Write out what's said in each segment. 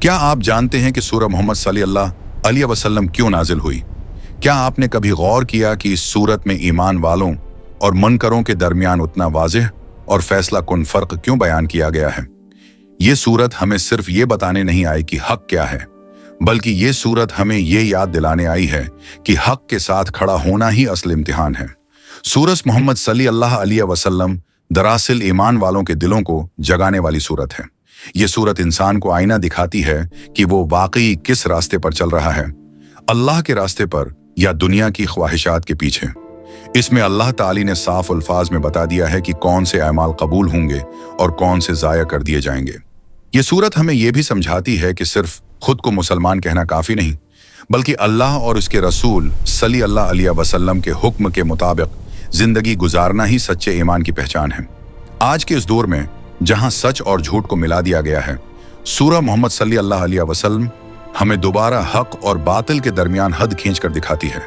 क्या आप जानते हैं कि सूरह मोहम्मद सल्लल्लाहु अलैहि वसल्लम क्यों नाजिल हुई? क्या आपने कभी गौर किया कि इस सूरत में ईमान वालों और मुनकरों के दरमियान उतना वाज़ेह और फैसला कुन फर्क क्यों बयान किया गया है? ये सूरत हमें सिर्फ ये बताने नहीं आई कि हक क्या है, बल्कि ये सूरत हमें ये याद दिलाने आई है कि हक के साथ खड़ा होना ही असल इम्तिहान है। सूरत मोहम्मद सल्लल्लाहु अलैहि वसल्लम दरअसल ईमान वालों के दिलों को जगाने वाली सूरत है। ये सूरत इंसान को आईना दिखाती है कि वो वाकई किस रास्ते पर चल रहा है, अल्लाह के रास्ते पर या दुनिया की ख्वाहिशात के पीछे। इसमें अल्लाह ताली ने साफ अल्फाज में बता दिया है कि कौन से अमाल कबूल होंगे और कौन से ज़ाया कर दिए जाएंगे। ये सूरत हमें यह भी समझाती है कि सिर्फ खुद को मुसलमान कहना काफी नहीं, बल्कि अल्लाह और उसके रसूल सल्लल्लाहु अलैहि वसल्लम के हुक्म के मुताबिक जिंदगी गुजारना ही सच्चे ईमान की पहचान है। आज के इस दौर में जहां सच और झूठ को मिला दिया गया है, सूरह मोहम्मद सल्लल्लाहु अलैहि वसल्लम हमें दोबारा हक और बातिल के दरमियान हद खींचकर दिखाती है।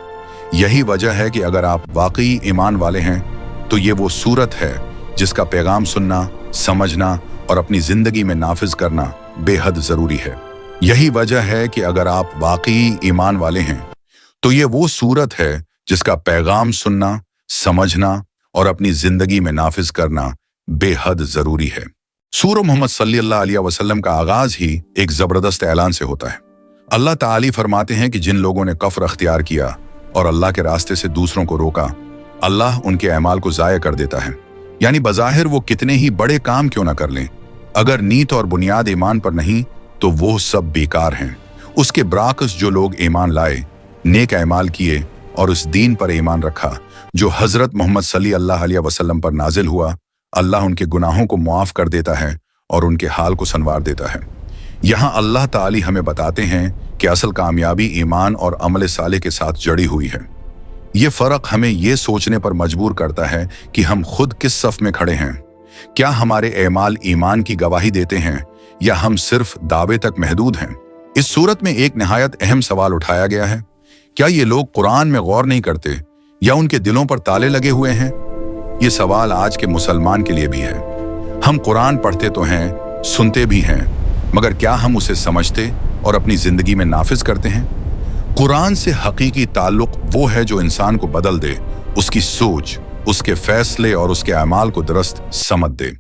यही वजह है कि अगर आप वाकई ईमान वाले हैं तो ये वो सूरत है जिसका पैगाम सुनना, समझना और अपनी जिंदगी में नाफिज करना बेहद जरूरी है। यही वजह है कि अगर आप वाकई ईमान वाले हैं तो ये वो सूरत है जिसका पैगाम सुनना, समझना और अपनी जिंदगी में नाफिज करना बेहद जरूरी है। सूरह मोहम्मद सल्लल्लाहु अलैहि वसल्लम का आगाज ही एक जबरदस्त ऐलान से होता है। अल्लाह ताली फरमाते हैं कि जिन लोगों ने कफ्र अख्तियार किया और अल्लाह के रास्ते से दूसरों को रोका, अल्लाह उनके अमाल को जाया कर देता है। यानी बज़ाहिर वो कितने ही बड़े काम क्यों ना कर लें, अगर नीयत और बुनियाद ईमान पर नहीं तो वो सब बेकार हैं। उसके बरअक्स जो लोग ईमान लाए, नेक अमाल किए और उस दीन पर ईमान रखा जो हजरत मोहम्मद सल्लल्लाहु अलैहि वसल्लम पर नाजिल हुआ, अल्लाह उनके गुनाहों को मुआफ कर देता है और उनके हाल को संवार देता है। यहाँ अल्लाह ताली हमें बताते हैं कि असल कामयाबी ईमान और अमल साले के साथ जड़ी हुई है। ये फर्क हमें ये सोचने पर मजबूर करता है कि हम खुद किस सफ में खड़े हैं। क्या हमारे एमाल ईमान की गवाही देते हैं या हम सिर्फ दावे तक महदूद हैं? इस सूरत में एक निहायत अहम सवाल उठाया गया है। क्या ये लोग कुरान में गौर नहीं करते या उनके दिलों पर ताले लगे हुए हैं? ये सवाल आज के मुसलमान के लिए भी है। हम कुरान पढ़ते तो हैं, सुनते भी हैं, मगर क्या हम उसे समझते और अपनी जिंदगी में नाफिज करते हैं? कुरान से हकीकी ताल्लुक वो है जो इंसान को बदल दे, उसकी सोच, उसके फैसले और उसके अमाल को दुरुस्त समझ दे।